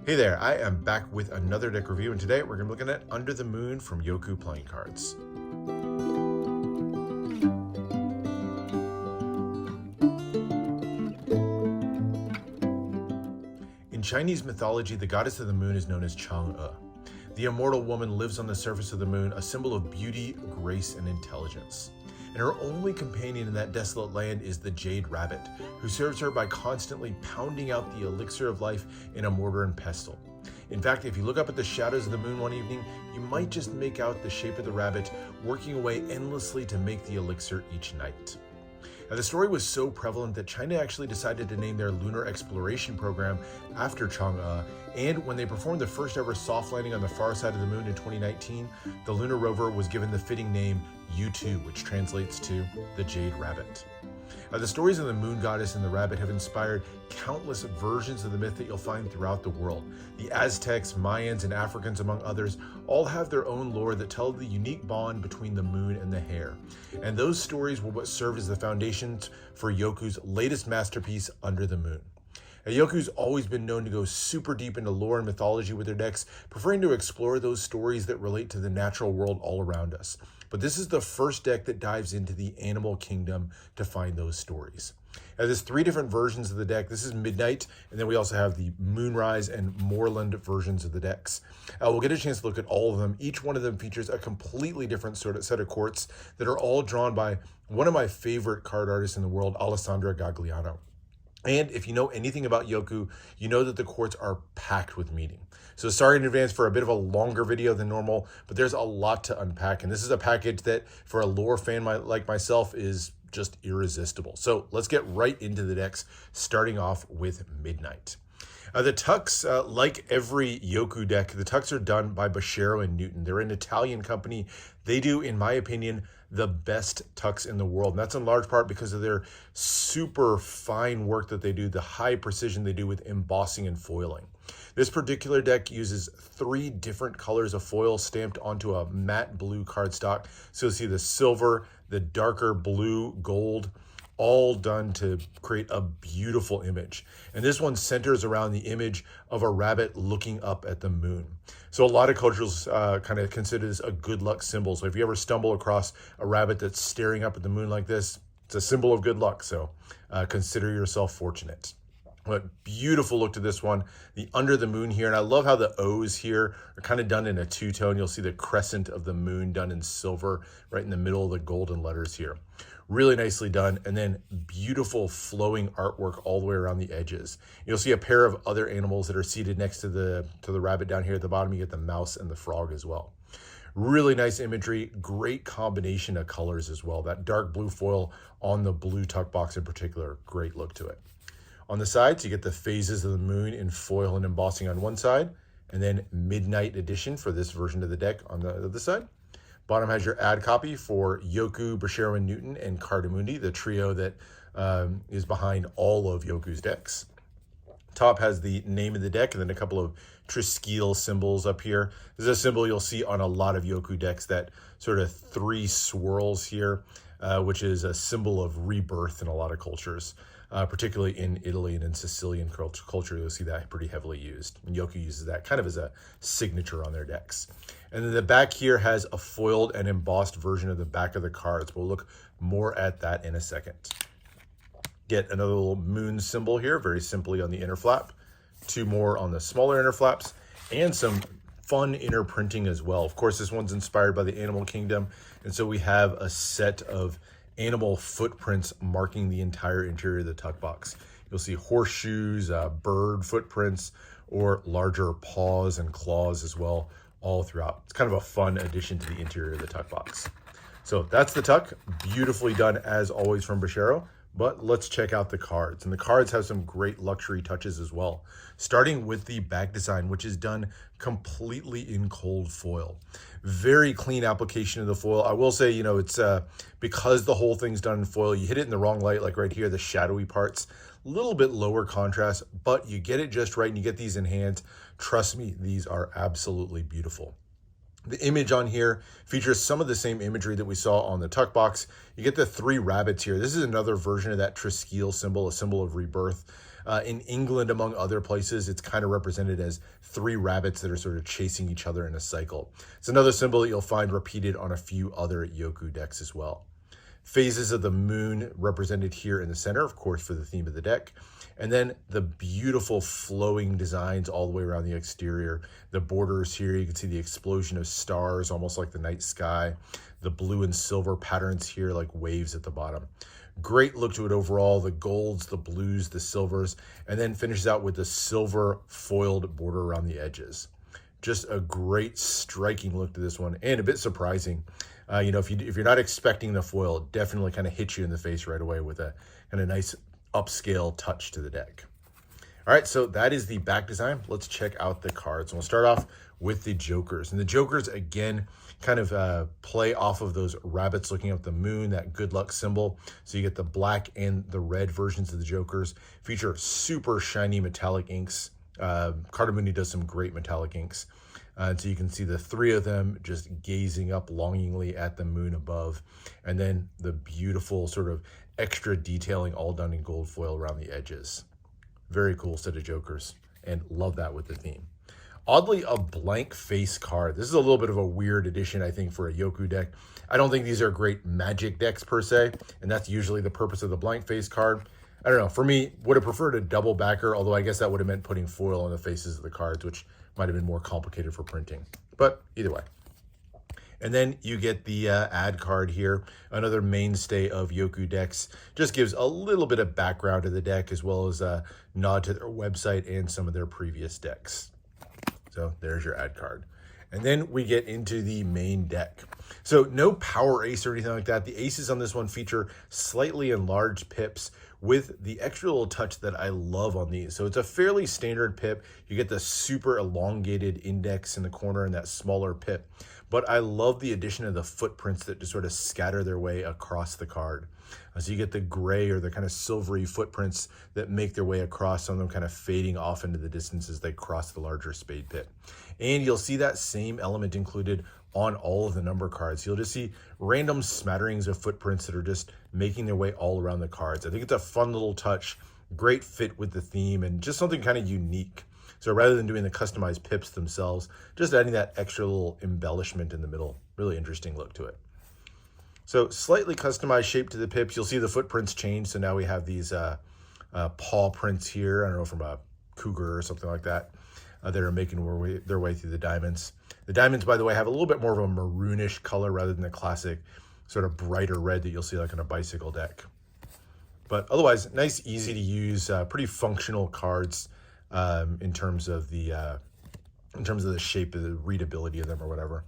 Hey there, I am back with another deck review, and today we're going to be looking at Under the Moon from Jocu playing cards. In Chinese mythology, the goddess of the moon is known as Chang'e. The immortal woman lives on the surface of the moon, a symbol of beauty, grace, and intelligence. And her only companion in that desolate land is the jade rabbit, who serves her by constantly pounding out the elixir of life in a mortar and pestle. In fact, if you look up at the shadows of the moon one evening, you might just make out the shape of the rabbit working away endlessly to make the elixir each night. Now, the story was so prevalent that China actually decided to name their lunar exploration program after Chang'e, and when they performed the first ever soft landing on the far side of the moon in 2019, the lunar rover was given the fitting name U2, which translates to the Jade Rabbit. The stories of the moon goddess and the rabbit have inspired countless versions of the myth that you'll find throughout the world. The Aztecs, Mayans, and Africans, among others, all have their own lore that tell the unique bond between the moon and the hare. And those stories were what served as the foundations for Jocu's latest masterpiece, Under the Moon. Jocu's always been known to go super deep into lore and mythology with their decks, preferring to explore those stories that relate to the natural world all around us. But this is the first deck that dives into the animal kingdom to find those stories. Now, there's three different versions of the deck. This is Midnight, and then we also have the Moonrise and Moorland versions of the decks. We'll get a chance to look at all of them. Each one of them features a completely different sort of set of courts that are all drawn by one of my favorite card artists in the world, Alessandra Gagliano. And if you know anything about Jocu, you know that the courts are packed with meaning. So sorry in advance for a bit of a longer video than normal, but there's a lot to unpack. And this is a package that, for a lore fan like myself, is just irresistible. So let's get right into the decks, starting off with Midnight. The tucks, like every Jocu deck, the tucks are done by Bashero and Newton. They're an Italian company. They do, in my opinion, the best tucks in the world. And that's in large part because of their super fine work that they do, the high precision they do with embossing and foiling. This particular deck uses 3 different colors of foil stamped onto a matte blue cardstock. So you'll see the silver, the darker blue, gold, all done to create a beautiful image. And this one centers around the image of a rabbit looking up at the moon. So a lot of cultures kind of consider this a good luck symbol. So if you ever stumble across a rabbit that's staring up at the moon like this, it's a symbol of good luck. So consider yourself fortunate. But beautiful look to this one, the Under the Moon here. And I love how the O's here are kind of done in a two-tone. You'll see the crescent of the moon done in silver right in the middle of the golden letters here. Really nicely done. And then beautiful flowing artwork all the way around the edges. You'll see a pair of other animals that are seated next to the rabbit down here at the bottom. You get the mouse and the frog as well. Really nice imagery, great combination of colors as well. That dark blue foil on the blue tuck box in particular, great look to it. On the sides, you get the phases of the moon in foil and embossing on one side, and then Midnight Edition for this version of the deck on the other side. Bottom has your ad copy for Jocu, Bashero, and Newton, and Cardamundi, the trio that is behind all of Jocu's decks. Top has the name of the deck and then a couple of Triskele symbols up here. This is a symbol you'll see on a lot of Jocu decks, that sort of 3 swirls here, which is a symbol of rebirth in a lot of cultures. Particularly in Italy and in Sicilian culture, you'll see that pretty heavily used. And Jocu uses that kind of as a signature on their decks. And then the back here has a foiled and embossed version of the back of the cards. We'll look more at that in a second. Get another little moon symbol here, very simply on the inner flap. 2 more on the smaller inner flaps, and some fun inner printing as well. Of course, this one's inspired by the animal kingdom, and so we have a set of animal footprints marking the entire interior of the tuck box. You'll see horseshoes, bird footprints, or larger paws and claws as well, all throughout. It's kind of a fun addition to the interior of the tuck box. So that's the tuck, beautifully done as always from Bashero. But let's check out the cards. And the cards have some great luxury touches as well. Starting with the back design, which is done completely in cold foil. Very clean application of the foil. I will say, it's because the whole thing's done in foil, you hit it in the wrong light, like right here, the shadowy parts. A little bit lower contrast, but you get it just right and you get these in hand. Trust me, these are absolutely beautiful. The image on here features some of the same imagery that we saw on the tuck box. You get the 3 rabbits here. This is another version of that Triskele symbol, a symbol of rebirth. In England, among other places, it's kind of represented as 3 rabbits that are sort of chasing each other in a cycle. It's another symbol that you'll find repeated on a few other Jocu decks as well. Phases of the moon represented here in the center, of course, for the theme of the deck. And then the beautiful flowing designs all the way around the exterior. The borders here, you can see the explosion of stars, almost like the night sky. The blue and silver patterns here like waves at the bottom. Great look to it overall, the golds, the blues, the silvers, and then finishes out with the silver foiled border around the edges. Just a great striking look to this one, and a bit surprising. If you're not expecting the foil, it definitely kind of hits you in the face right away with a kind of nice upscale touch to the deck. All right, so that is the back design. Let's check out the cards. And we'll start off with the Jokers. And the Jokers, again, kind of play off of those rabbits looking up the moon, that good luck symbol. So you get the black and the red versions of the Jokers. Feature super shiny metallic inks. Cardamuni does some great metallic inks. And so you can see the 3 of them just gazing up longingly at the moon above. And then the beautiful sort of extra detailing all done in gold foil around the edges. Very cool set of Jokers, and love that with the theme. Oddly, a blank face card. This is a little bit of a weird addition, I think, for a Jocu deck. I don't think these are great Magic decks per se, and that's usually the purpose of the blank face card. I don't know. For me, would have preferred a double backer, although I guess that would have meant putting foil on the faces of the cards, which might have been more complicated for printing. But either way. And then you get the ad card here, another mainstay of Jocu decks. Just gives a little bit of background to the deck, as well as a nod to their website and some of their previous decks. So there's your ad card. And then we get into the main deck. So no power ace or anything like that. The aces on this one feature slightly enlarged pips with the extra little touch that I love on these. So it's a fairly standard pip. You get the super elongated index in the corner and that smaller pip. But I love the addition of the footprints that just sort of scatter their way across the card. So you get the gray or the kind of silvery footprints that make their way across, some of them kind of fading off into the distance as they cross the larger spade pit. And you'll see that same element included on all of the number cards. You'll just see random smatterings of footprints that are just making their way all around the cards. I think it's a fun little touch, great fit with the theme, and just something kind of unique. So rather than doing the customized pips themselves, just adding that extra little embellishment in the middle. Really interesting look to it. So slightly customized shape to the pips. You'll see the footprints change. So now we have these paw prints here. I don't know, from a cougar or something like that, that are making their way through the diamonds. The diamonds, by the way, have a little bit more of a maroonish color rather than the classic sort of brighter red that you'll see like on a bicycle deck. But otherwise, nice, easy to use, pretty functional cards. In terms of the shape of the readability of them or whatever.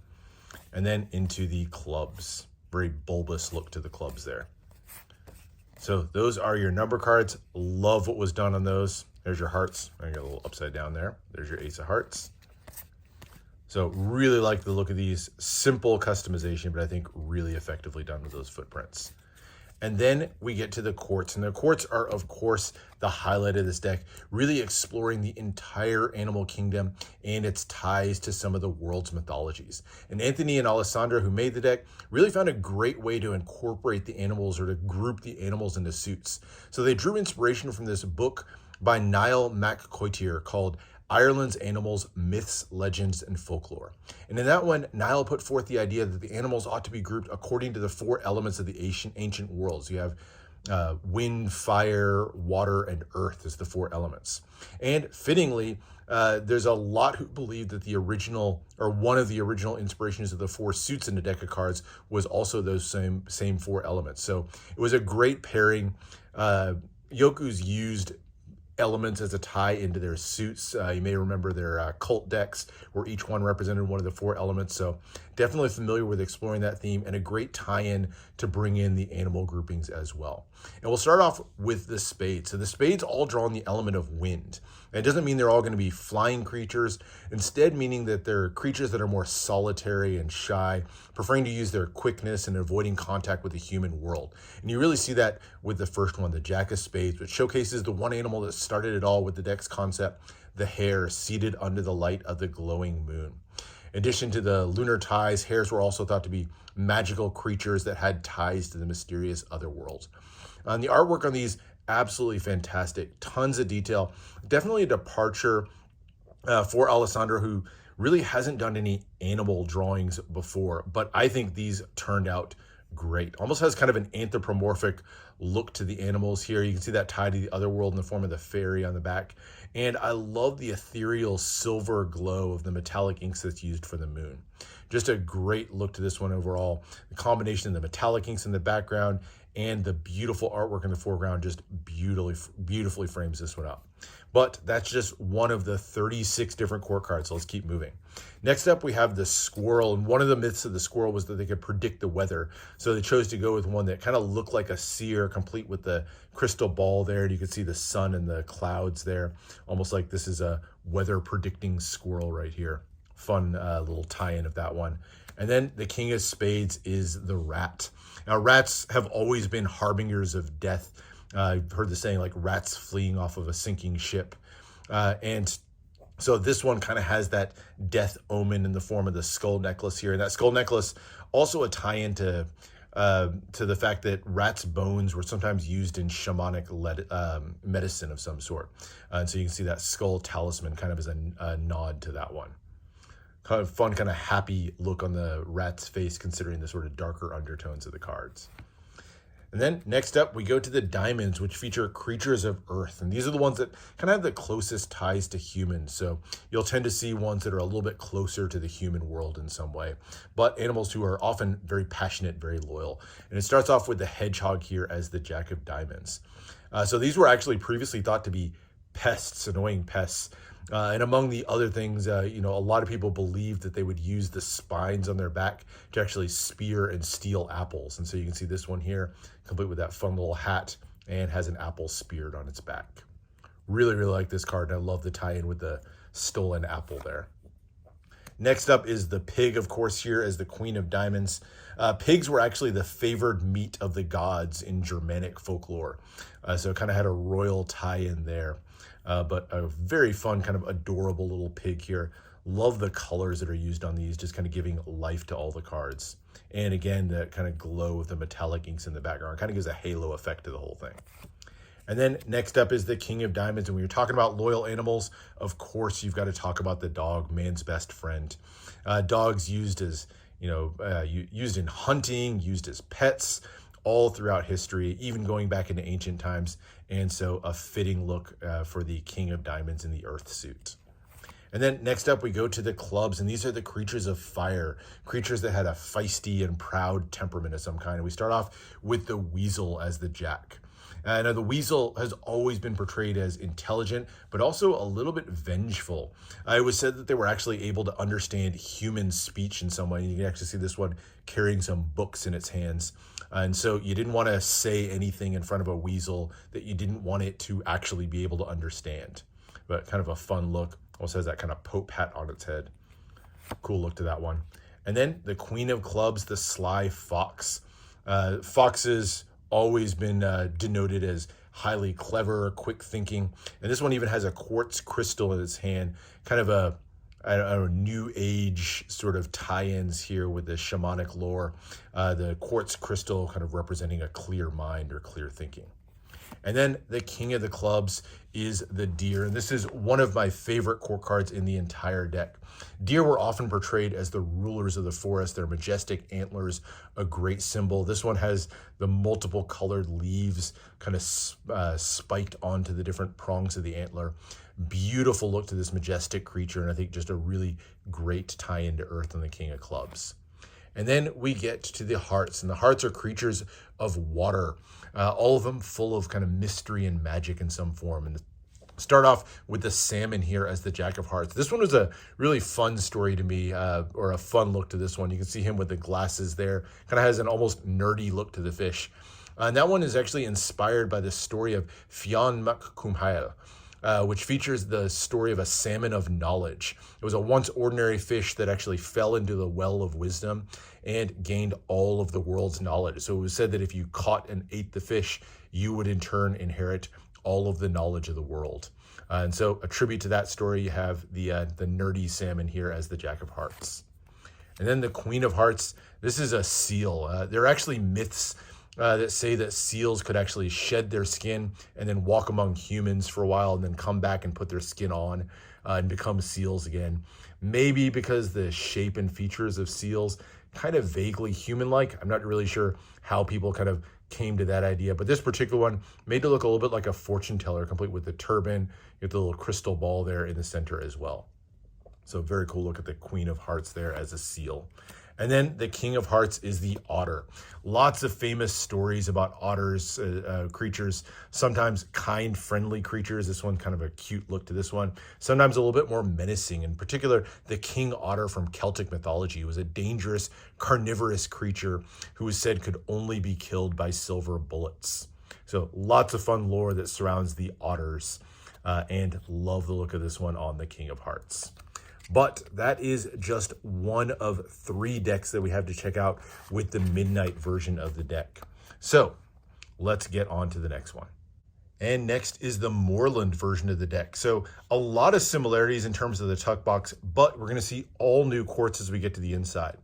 And then into the clubs. Very bulbous look to the clubs there. So those are your number cards. Love what was done on those. There's your hearts. I got a little upside down there. There's your ace of hearts. So really like the look of these. Simple customization, but I think really effectively done with those footprints. And then we get to the quartz, and the quartz are, of course, the highlight of this deck, really exploring the entire animal kingdom and its ties to some of the world's mythologies. And Anthony and Alessandra, who made the deck, really found a great way to incorporate the animals or to group the animals into suits. So they drew inspiration from this book by Niall MacCoitier called Ireland's Animals, Myths, Legends, and Folklore. And in that one, Niall put forth the idea that the animals ought to be grouped according to the 4 elements of the ancient worlds. You have wind, fire, water, and earth as the 4 elements. And fittingly, there's a lot who believe that the original, or one of the original inspirations of the 4 suits in the deck of cards was also those same 4 elements. So it was a great pairing. Jocu's used elements as a tie into their suits. You may remember their cult decks where each one represented one of the 4 elements. So definitely familiar with exploring that theme, and a great tie-in to bring in the animal groupings as well. And we'll start off with the spades. So the spades all draw on the element of wind. And it doesn't mean they're all going to be flying creatures, instead meaning that they're creatures that are more solitary and shy, preferring to use their quickness and avoiding contact with the human world. And you really see that with the first one, the Jack of Spades, which showcases the one animal that started it all with the deck's concept, the hare seated under the light of the glowing moon. In addition to the lunar ties, hares were also thought to be magical creatures that had ties to the mysterious otherworld. And the artwork on these, absolutely fantastic. Tons of detail. Definitely a departure for Alessandra, who really hasn't done any animal drawings before, but I think these turned out great. Almost has kind of an anthropomorphic look to the animals here. You can see that tie to the other world in the form of the fairy on the back. And I love the ethereal silver glow of the metallic inks that's used for the moon. Just a great look to this one overall. The combination of the metallic inks in the background and the beautiful artwork in the foreground just beautifully frames this one up. But that's just one of the 36 different court cards, so let's keep moving. Next up, we have the squirrel, and one of the myths of the squirrel was that they could predict the weather, so they chose to go with one that kind of looked like a seer, complete with the crystal ball there, and you can see the sun and the clouds there, almost like this is a weather predicting squirrel right here. Fun little tie-in of that one. And then the king of spades is the rat. Now, rats have always been harbingers of death. I've heard the saying, like rats fleeing off of a sinking ship. And so this one kind of has that death omen in the form of the skull necklace here. And that skull necklace, also a tie-in to the fact that rats' bones were sometimes used in shamanic medicine of some sort. And so you can see that skull talisman kind of as a nod to that one. Kind of fun, kind of happy look on the rat's face, considering the sort of darker undertones of the cards. And then next up, we go to the diamonds, which feature creatures of earth. And these are the ones that kind of have the closest ties to humans. So you'll tend to see ones that are a little bit closer to the human world in some way, but animals who are often very passionate, very loyal. And it starts off with the hedgehog here as the jack of diamonds. So these were actually previously thought to be pests, annoying pests. And among the other things, a lot of people believed that they would use the spines on their back to actually spear and steal apples. And so you can see this one here, complete with that fun little hat, and has an apple speared on its back. Really, really like this card, and I love the tie-in with the stolen apple there. Next up is the pig, of course, here as the queen of diamonds. Pigs were actually the favored meat of the gods in Germanic folklore. So it kind of had a royal tie-in there. But a very fun, kind of adorable little pig here. Love the colors that are used on these, just kind of giving life to all the cards. And again, the kind of glow of the metallic inks in the background kind of gives a halo effect to the whole thing. And then next up is the king of diamonds. And when you're talking about loyal animals, of course, you've got to talk about the dog, man's best friend. Dogs used as, used in hunting, used as pets, all throughout history, even going back into ancient times. And so a fitting look for the king of diamonds in the earth suit. And then next up, we go to the clubs, and these are the creatures of fire, creatures that had a feisty and proud temperament of some kind. And we start off with the weasel as the jack. Now, the weasel has always been portrayed as intelligent, but also a little bit vengeful. It was said that they were actually able to understand human speech in some way. You can actually see this one carrying some books in its hands. And so you didn't want to say anything in front of a weasel that you didn't want it to actually be able to understand. But kind of a fun look. Also has that kind of pope hat on its head. Cool look to that one. And then the queen of clubs, the sly fox. Foxes always been denoted as highly clever, quick thinking. And this one even has a quartz crystal in its hand, kind of a new age sort of tie-ins here with the shamanic lore. The quartz crystal kind of representing a clear mind or clear thinking. And then the king of the clubs is the deer. And this is one of my favorite court cards in the entire deck. Deer were often portrayed as the rulers of the forest, their majestic antlers, a great symbol. This one has the multiple colored leaves kind of spiked onto the different prongs of the antler. Beautiful look to this majestic creature, and I think just a really great tie-in to Earth and the King of Clubs. And then we get to the hearts, and the hearts are creatures of water, all of them full of kind of mystery and magic in some form. And start off with the salmon here as the Jack of Hearts. This one was a really fun story to me, or a fun look to this one. You can see him with the glasses there. Kind of has an almost nerdy look to the fish. And that one is actually inspired by the story of Fionn Mac Cumhail, which features the story of a salmon of knowledge. It was a once ordinary fish that actually fell into the well of wisdom and gained all of the world's knowledge. So it was said that if you caught and ate the fish, you would in turn inherit all of the knowledge of the world. And so a tribute to that story, you have the nerdy salmon here as the Jack of Hearts. And then the Queen of Hearts, this is a seal. There are actually myths that say that seals could actually shed their skin and then walk among humans for a while and then come back and put their skin on and become seals again. Maybe because the shape and features of seals kind of vaguely human-like. I'm not really sure how people kind of came to that idea, but this particular one made it look a little bit like a fortune teller, complete with the turban. You get the little crystal ball there in the center as well. So very cool look at the Queen of Hearts there as a seal. And then the King of Hearts is the otter. Lots of famous stories about otters, creatures, sometimes kind, friendly creatures. This one kind of a cute look to this one. Sometimes a little bit more menacing. In particular, the king otter from Celtic mythology was a dangerous, carnivorous creature who was said could only be killed by silver bullets. So lots of fun lore that surrounds the otters, and love the look of this one on the King of Hearts. But that is just one of 3 decks that we have to check out with the midnight version of the deck. So let's get on to the next one. And next is the Moorland version of the deck. So a lot of similarities in terms of the tuck box, but we're going to see all new quartz as we get to the inside.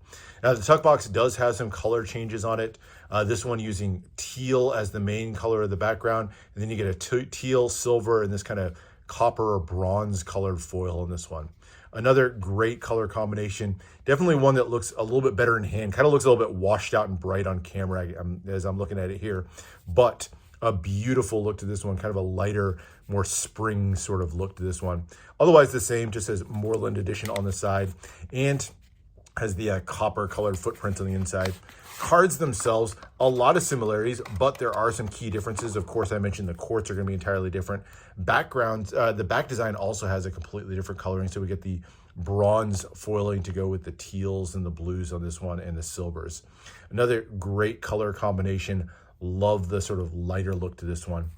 Now the tuck box does have some color changes on it. This one using teal as the main color of the background, and then you get a teal, silver, and this kind of copper or bronze colored foil in this one. Another great color combination. Definitely one that looks a little bit better in hand. Kind of looks a little bit washed out and bright on camera as I'm looking at it here. But a beautiful look to this one. Kind of a lighter, more spring sort of look to this one. Otherwise the same, just as Moorland Edition on the side. And has the copper colored footprints on the inside. Cards themselves, a lot of similarities, but there are some key differences. Of course, I mentioned the quartz are going to be entirely different. Backgrounds, the back design also has a completely different coloring. So we get the bronze foiling to go with the teals and the blues on this one and the silvers. Another great color combination. Love the sort of lighter look to this one.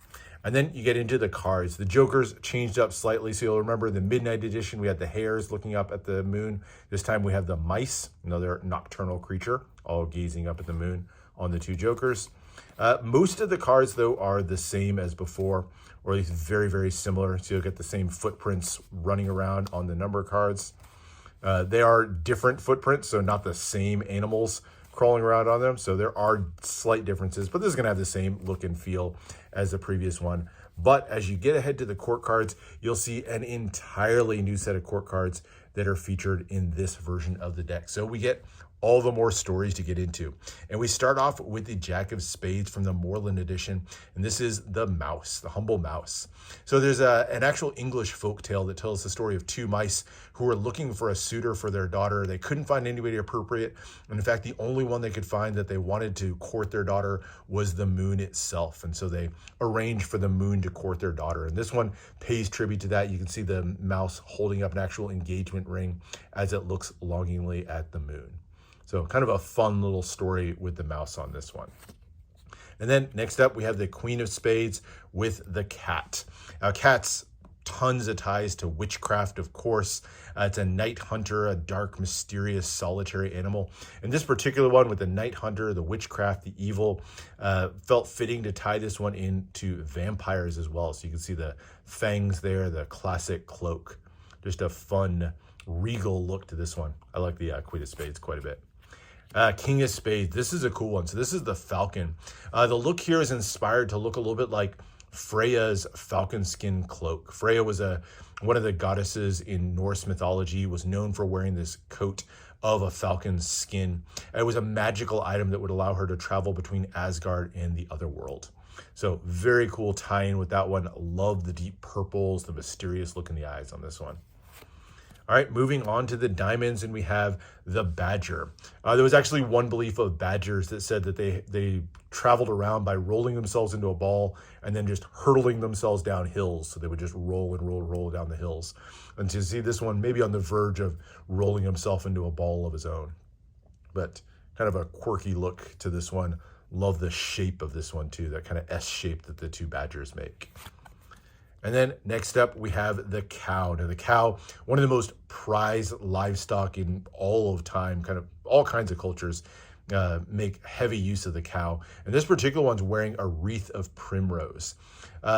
And then you get into the cards. The Jokers changed up slightly. So you'll remember the Midnight Edition, we had the hares looking up at the moon. This time we have the mice, another nocturnal creature, all gazing up at the moon on the 2 Jokers. Most of the cards, though, are the same as before, or at least very, very similar. So you'll get the same footprints running around on the number cards. They are different footprints, so not the same animals crawling around on them. So there are slight differences, but this is going to have the same look and feel as the previous one. But as you get ahead to the court cards, you'll see an entirely new set of court cards that are featured in this version of the deck. So we get all the more stories to get into. And we start off with the Jack of Spades from the Moorland Edition. And this is the mouse, the humble mouse. So there's an actual English folk tale that tells the story of 2 mice who were looking for a suitor for their daughter. They couldn't find anybody appropriate. And in fact, the only one they could find that they wanted to court their daughter was the moon itself. And so they arranged for the moon to court their daughter. And this one pays tribute to that. You can see the mouse holding up an actual engagement ring as it looks longingly at the moon. So kind of a fun little story with the mouse on this one. And then next up, we have the Queen of Spades with the cat. Cats, tons of ties to witchcraft, of course. It's a night hunter, a dark, mysterious, solitary animal. And this particular one with the night hunter, the witchcraft, the evil, felt fitting to tie this one into vampires as well. So you can see the fangs there, the classic cloak. Just a fun, regal look to this one. I like the Queen of Spades quite a bit. King of Spades, this is a cool one. So this is the falcon. The look here is inspired to look a little bit like Freya's falcon skin cloak. Freya was one of the goddesses in Norse mythology, was known for wearing this coat of a falcon's skin. It was a magical item that would allow her to travel between Asgard and the other world. So very cool tie-in with that one. Love the deep purples, the mysterious look in the eyes on this one. All right, moving on to the diamonds, and we have the badger. There was actually one belief of badgers that said that they traveled around by rolling themselves into a ball and then just hurtling themselves down hills. So they would just roll and roll down the hills. And to see this one maybe on the verge of rolling himself into a ball of his own. But kind of a quirky look to this one. Love the shape of this one too, that kind of S shape that the 2 badgers make. And then next up, we have the cow. Now the cow, one of the most prized livestock in all of time, kind of all kinds of cultures. make heavy use of the cow. And this particular one's wearing a wreath of primrose.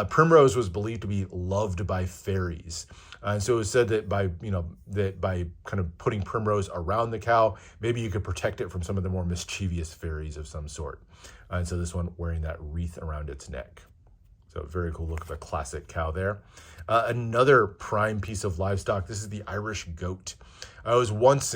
Primrose was believed to be loved by fairies. And so it was said that by kind of putting primrose around the cow, maybe you could protect it from some of the more mischievous fairies of some sort. And so this one wearing that wreath around its neck. So very cool look of a classic cow there. Another prime piece of livestock, this is the Irish goat. It was once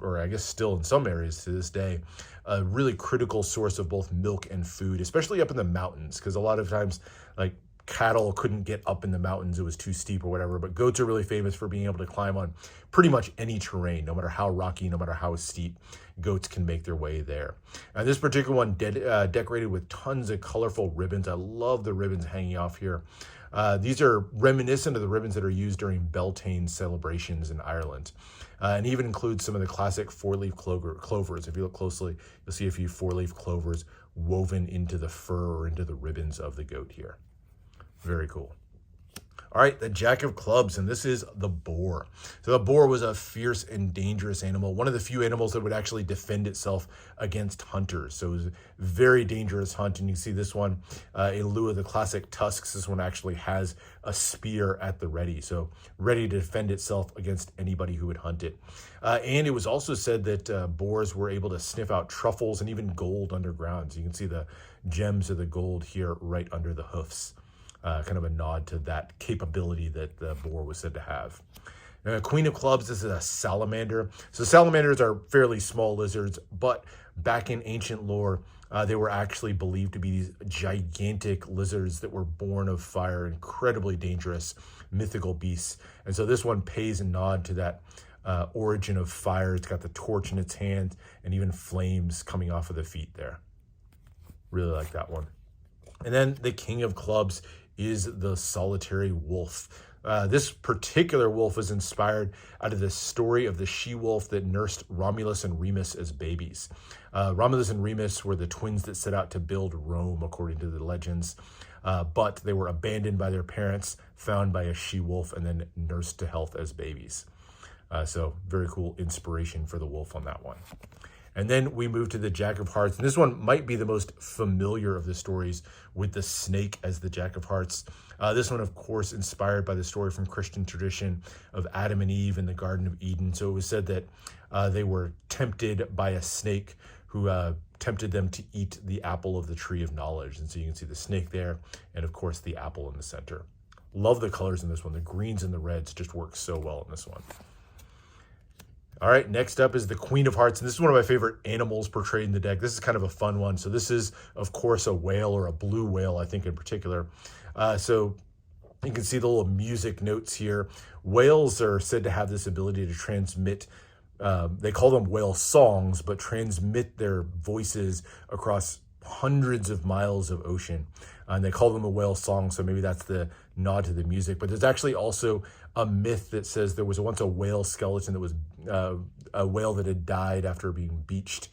or I guess still in some areas to this day, a really critical source of both milk and food, especially up in the mountains, because a lot of times like cattle couldn't get up in the mountains, it was too steep or whatever, but goats are really famous for being able to climb on pretty much any terrain, no matter how rocky, no matter how steep, goats can make their way there. And this particular one decorated with tons of colorful ribbons. I love the ribbons hanging off here. These are reminiscent of the ribbons that are used during Beltane celebrations in Ireland, and even includes some of the classic four-leaf clovers. If you look closely, you'll see a few four-leaf clovers woven into the fur or into the ribbons of the goat here. Very cool. All right, the Jack of Clubs, and this is the boar. So the boar was a fierce and dangerous animal, one of the few animals that would actually defend itself against hunters. So it was a very dangerous hunt, and you see this one in lieu of the classic tusks. This one actually has a spear at the ready, so ready to defend itself against anybody who would hunt it. And it was also said that boars were able to sniff out truffles and even gold underground. So you can see the gems of the gold here right under the hoofs. Kind of a nod to that capability that the boar was said to have. Queen of Clubs, this is a salamander. So salamanders are fairly small lizards, but back in ancient lore, they were actually believed to be these gigantic lizards that were born of fire, incredibly dangerous, mythical beasts. And so this one pays a nod to that origin of fire. It's got the torch in its hand and even flames coming off of the feet there. Really like that one. And then the King of Clubs is the solitary wolf. This particular wolf was inspired out of the story of the she-wolf that nursed Romulus and Remus as babies. Romulus and Remus were the twins that set out to build Rome, according to the legends, but they were abandoned by their parents, found by a she-wolf, and then nursed to health as babies. So very cool inspiration for the wolf on that one. And then we move to the Jack of Hearts. And this one might be the most familiar of the stories, with the snake as the Jack of Hearts. This one, of course, inspired by the story from Christian tradition of Adam and Eve in the Garden of Eden. So it was said that they were tempted by a snake who tempted them to eat the apple of the tree of knowledge. And so you can see the snake there, and of course the apple in the center. Love the colors in this one. The greens and the reds just work so well in this one. All right, next up is the Queen of Hearts, and this is one of my favorite animals portrayed in the deck. This is kind of a fun one. So this is, of course, a whale, or a blue whale, I think in particular. So you can see the little music notes here. Whales are said to have this ability to transmit, they call them whale songs, but transmit their voices across hundreds of miles of ocean. And they call them a whale song, so maybe that's the nod to the music. But there's actually also a myth that says there was once a whale skeleton that was a whale that had died after being beached.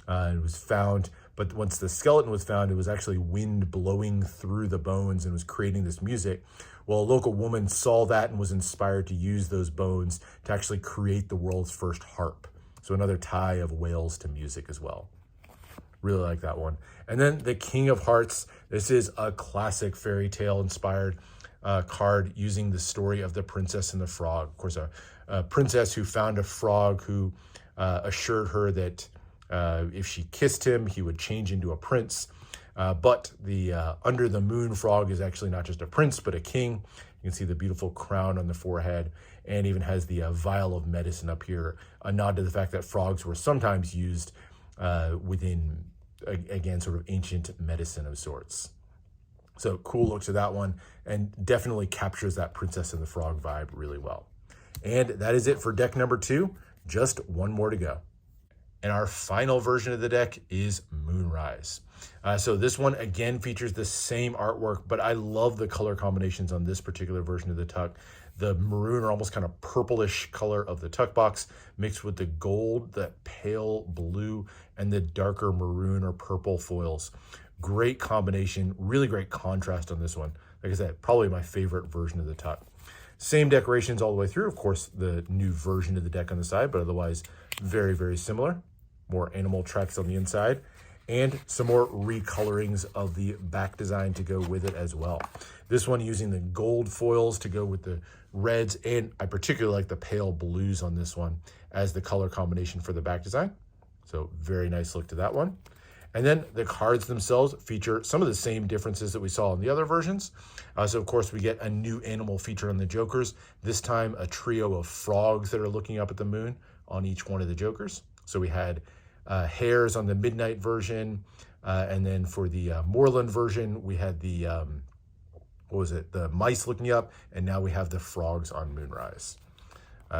It was found, but once the skeleton was found, it was actually wind blowing through the bones and was creating this music. Well, a local woman saw that and was inspired to use those bones to actually create the world's first harp. So another tie of whales to music as well. Really like that one. And then the King of Hearts. This is a classic fairy tale inspired card using the story of the Princess and the Frog. Of course, a princess who found a frog who assured her that if she kissed him, he would change into a prince. But the under the moon frog is actually not just a prince, but a king. You can see the beautiful crown on the forehead, and even has the vial of medicine up here, a nod to the fact that frogs were sometimes used within, again, sort of ancient medicine of sorts. So cool look to that one, and definitely captures that Princess and the Frog vibe really well. And that is it for deck number 2. Just one more to go. And our final version of the deck is Moonrise. So this one again features the same artwork, but I love the color combinations on this particular version of the tuck. The maroon or almost kind of purplish color of the tuck box mixed with the gold, that pale blue, and the darker maroon or purple foils. Great combination, really great contrast on this one. Like I said, probably my favorite version of the tuck. Same decorations all the way through. Of course, the new version of the deck on the side, but otherwise very, very similar. more animal tracks on the inside, and some more recolorings of the back design to go with it as well. This one using the gold foils to go with the reds, and I particularly like the pale blues on this one as the color combination for the back design. So very nice look to that one. And then the cards themselves feature some of the same differences that we saw in the other versions. So of course we get a new animal feature on the Jokers, this time a trio of frogs that are looking up at the moon on each one of the Jokers. So we had hares on the midnight version, and then for the Moorland version we had the the mice looking up, and now we have the frogs on Moonrise.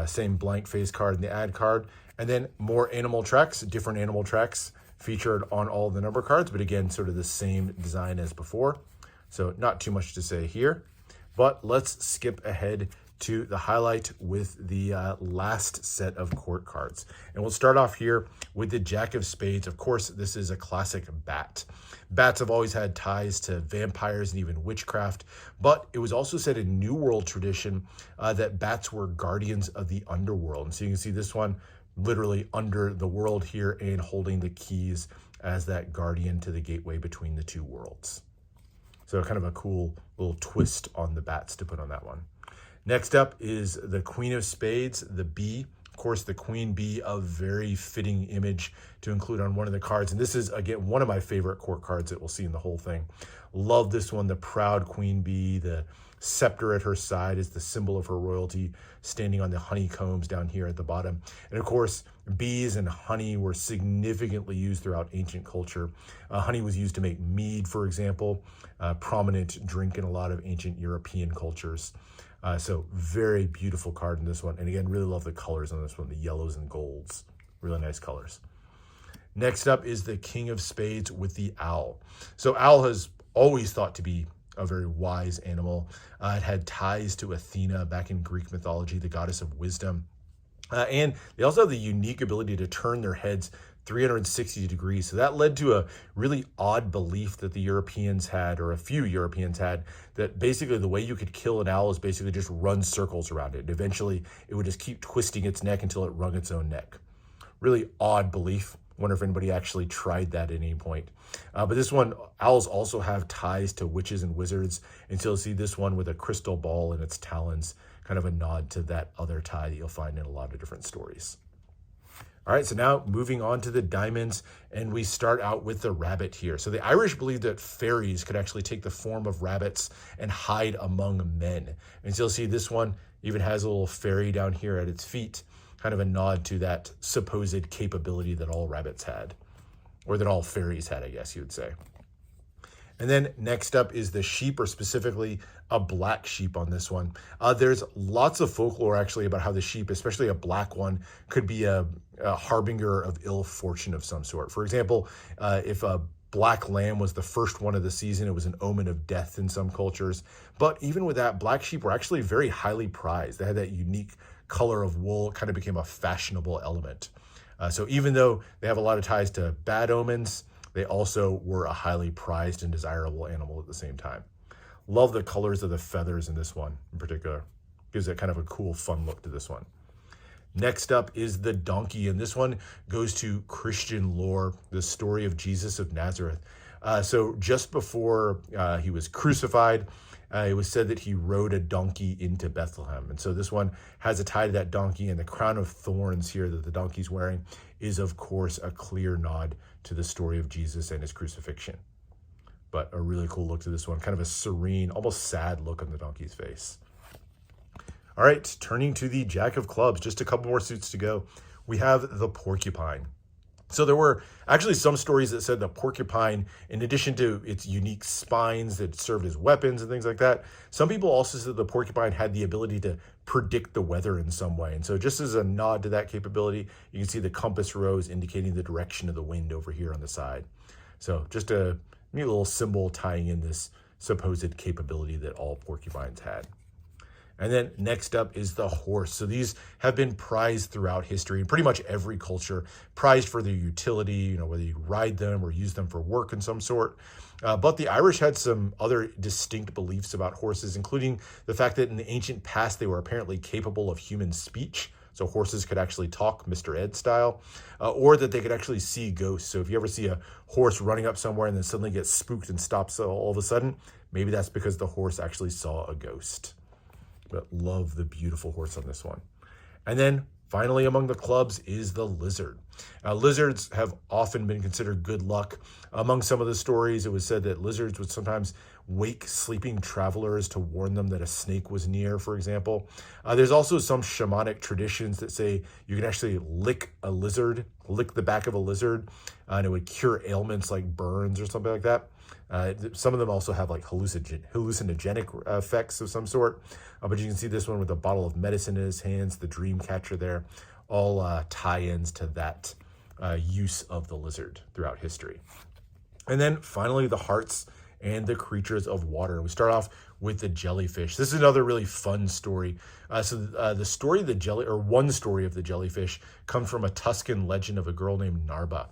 Same blank face card in the ad card, and then more animal tracks, different animal tracks featured on all the number cards, but again, sort of the same design as before. So not too much to say here, but let's skip ahead to the highlight with the last set of court cards. And we'll start off here with the Jack of Spades. Of course, this is a classic bat. Bats have always had ties to vampires and even witchcraft, but it was also said in New World tradition that bats were guardians of the underworld. And so you can see this one literally under the world here and holding the keys as that guardian to the gateway between the two worlds. So kind of a cool little twist on the bats to put on that one. Next up is the Queen of Spades, the bee. Of course, the queen bee, a very fitting image to include on one of the cards. And this is, again, one of my favorite court cards that we'll see in the whole thing. Love this one, the proud queen bee. The scepter at her side is the symbol of her royalty, standing on the honeycombs down here at the bottom. And of course, bees and honey were significantly used throughout ancient culture. Honey was used to make mead, for example, a prominent drink in a lot of ancient European cultures. So very beautiful card in this one. And again, really love the colors on this one, the yellows and golds. Really nice colors. Next up is the King of Spades with the owl. So owl has always thought to be a very wise animal. It had ties to Athena back in Greek mythology, the goddess of wisdom. And they also have the unique ability to turn their heads 360 degrees. So that led to a really odd belief that the Europeans had, or a few Europeans had, that basically the way you could kill an owl is basically just run circles around it. And eventually it would just keep twisting its neck until it wrung its own neck. Really odd belief. Wonder if anybody actually tried that at any point. But this one, owls also have ties to witches and wizards. And so you'll see this one with a crystal ball in its talons, kind of a nod to that other tie that you'll find in a lot of different stories. All right, so now moving on to the diamonds, and we start out with the rabbit here. So the Irish believed that fairies could actually take the form of rabbits and hide among men. And so you'll see this one even has a little fairy down here at its feet, kind of a nod to that supposed capability that all rabbits had, or that all fairies had, I guess you would say. And then next up is the sheep, or specifically a black sheep on this one. There's lots of folklore actually about how the sheep, especially a black one, could be a harbinger of ill fortune of some sort. For example, if a black lamb was the first one of the season, it was an omen of death in some cultures. But even with that, black sheep were actually very highly prized. They had that unique color of wool. It kind of became a fashionable element. So even though they have a lot of ties to bad omens, they also were a highly prized and desirable animal at the same time. Love the colors of the feathers in this one in particular. Gives it kind of a cool, fun look to this one. Next up is the donkey, and this one goes to Christian lore, the story of Jesus of Nazareth. So just before he was crucified, it was said that he rode a donkey into Bethlehem. And so this one has a tie to that donkey, and the crown of thorns here that the donkey's wearing is, of course, a clear nod to the story of Jesus and his crucifixion. But a really cool look to this one, kind of a serene, almost sad look on the donkey's face. All right, turning to the Jack of Clubs, just a couple more suits to go. We have the porcupine. So there were actually some stories that said the porcupine, in addition to its unique spines that served as weapons and things like that, some people also said the porcupine had the ability to predict the weather in some way. And so just as a nod to that capability, you can see the compass rose indicating the direction of the wind over here on the side. So just a neat little symbol tying in this supposed capability that all porcupines had. And then next up is the horse. So these have been prized throughout history in pretty much every culture, prized for their utility, whether you ride them or use them for work in some sort. But the Irish had some other distinct beliefs about horses, including the fact that in the ancient past, they were apparently capable of human speech. So horses could actually talk, Mr. Ed style, or that they could actually see ghosts. So if you ever see a horse running up somewhere and then suddenly gets spooked and stops all of a sudden, maybe that's because the horse actually saw a ghost. But love the beautiful horse on this one. And then finally among the clubs is the lizard. Lizards have often been considered good luck. Among some of the stories, it was said that lizards would sometimes wake sleeping travelers to warn them that a snake was near, for example. There's also some shamanic traditions that say you can actually lick the back of a lizard, and it would cure ailments like burns or something like that. Some of them also have like hallucinogenic effects of some sort. But you can see this one with a bottle of medicine in his hands, the dream catcher there, all tie-ins to that use of the lizard throughout history. And then finally, the hearts and the creatures of water. We start off with the jellyfish. This is another really fun story. The story of the one story of the jellyfish comes from a Tuscan legend of a girl named Narba.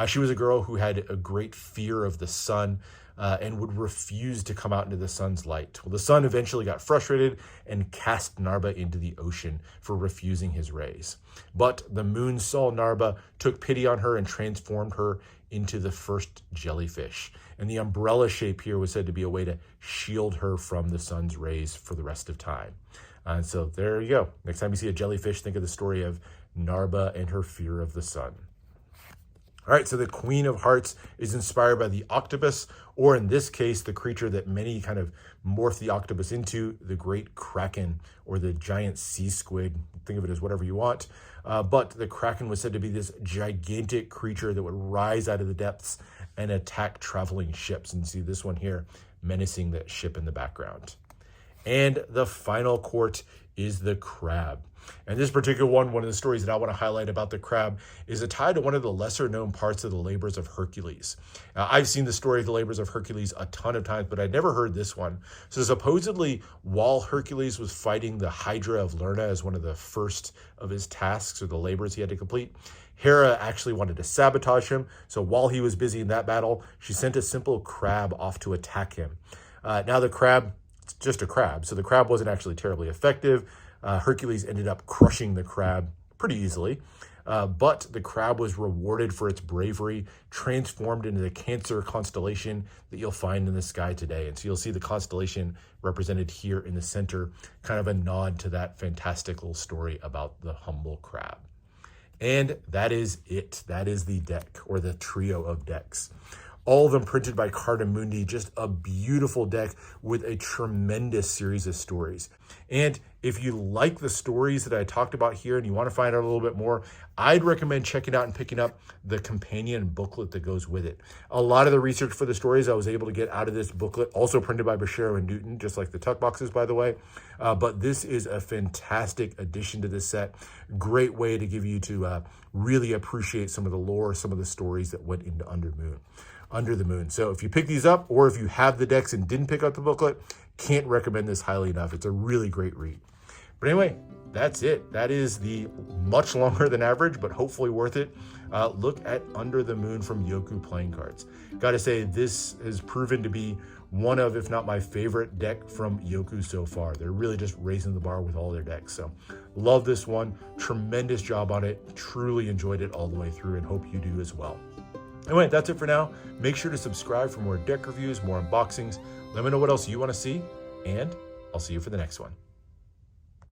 She was a girl who had a great fear of the sun and would refuse to come out into the sun's light. Well, the sun eventually got frustrated and cast Narba into the ocean for refusing his rays. But the moon saw Narba, took pity on her, and transformed her into the first jellyfish. And the umbrella shape here was said to be a way to shield her from the sun's rays for the rest of time. And so there you go. Next time you see a jellyfish, think of the story of Narba and her fear of the sun. All right, so the Queen of Hearts is inspired by the octopus, or in this case, the creature that many kind of morph the octopus into, the great kraken, or the giant sea squid. Think of it as whatever you want. But the kraken was said to be this gigantic creature that would rise out of the depths and attack traveling ships. And you see this one here menacing that ship in the background. And the final court is the crab. And this particular one of the stories that I want to highlight about the crab is a tie to one of the lesser known parts of the labors of Hercules. I've seen the story of the labors of Hercules a ton of times, but I'd never heard this one. So supposedly, while Hercules was fighting the Hydra of Lerna as one of the first of his tasks or the labors he had to complete, Hera actually wanted to sabotage him. So while he was busy in that battle, she sent a simple crab off to attack him. Now the crab, it's just a crab, so the crab wasn't actually terribly effective. Hercules ended up crushing the crab pretty easily, but the crab was rewarded for its bravery, transformed into the Cancer constellation that you'll find in the sky today. And so you'll see the constellation represented here in the center, kind of a nod to that fantastic little story about the humble crab. And that is it. That is the deck, or the trio of decks. All of them printed by Carta Mundi, just a beautiful deck with a tremendous series of stories. And if you like the stories that I talked about here and you want to find out a little bit more, I'd recommend checking out and picking up the companion booklet that goes with it. A lot of the research for the stories I was able to get out of this booklet, also printed by Bashiro and Newton, just like the tuck boxes, by the way. But this is a fantastic addition to this set. Great way to give you to really appreciate some of the lore, some of the stories that went into Under the Moon. So if you pick these up, or if you have the decks and didn't pick up the booklet, can't recommend this highly enough. It's a really great read. But anyway, that's it. That is the much longer than average, but hopefully worth it, look at Under the Moon from Jocu playing cards. Gotta say, this has proven to be one of, if not my favorite deck from Jocu so far. They're really just raising the bar with all their decks. So love this one. Tremendous job on it. Truly enjoyed it all the way through, and hope you do as well. Anyway, that's it for now. Make sure to subscribe for more deck reviews, more unboxings. Let me know what else you want to see, and I'll see you for the next one.